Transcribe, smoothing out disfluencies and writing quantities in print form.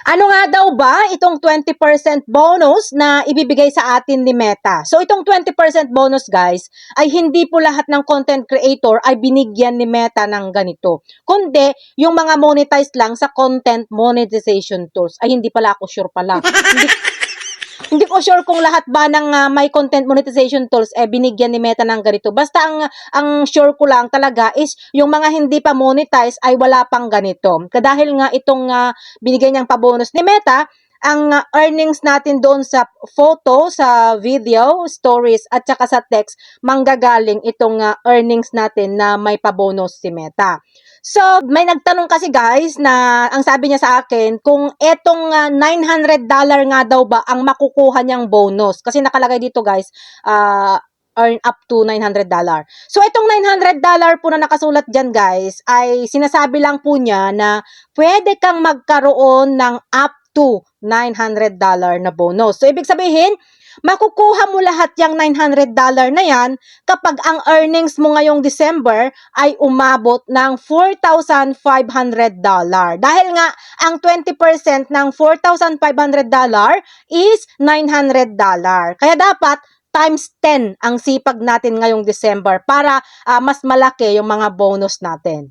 Ano nga daw ba itong 20% bonus na ibibigay sa atin ni Meta? So itong 20% bonus guys, ay hindi po lahat ng content creator ay binigyan ni Meta ng ganito. Kundi yung mga monetized lang sa content monetization tools. Ay hindi pala ako sure pala. Hindi ko sure kung lahat ba ng may content monetization tools binigyan ni Meta ng ganito. Basta ang sure ko lang talaga is yung mga hindi pa monetize ay wala pang ganito. Dahil nga itong binigay niyang pabonus ni Meta, ang earnings natin doon sa photo, sa video, stories, at saka sa text, manggagaling itong earnings natin na may pabonus si Meta. So, may nagtanong kasi guys na ang sabi niya sa akin kung etong $900 nga daw ba ang makukuha niyang bonus. Kasi nakalagay dito guys, earn up to $900. So, itong $900 po na nakasulat dyan guys, ay sinasabi lang po niya na pwede kang magkaroon ng up to $900 na bonus. So, ibig sabihin, makukuha mo lahat yung $900 na yan kapag ang earnings mo ngayong December ay umabot ng $4,500. Dahil nga, ang 20% ng $4,500 is $900. Kaya dapat, times 10 ang sipag natin ngayong December para mas malaki yung mga bonus natin.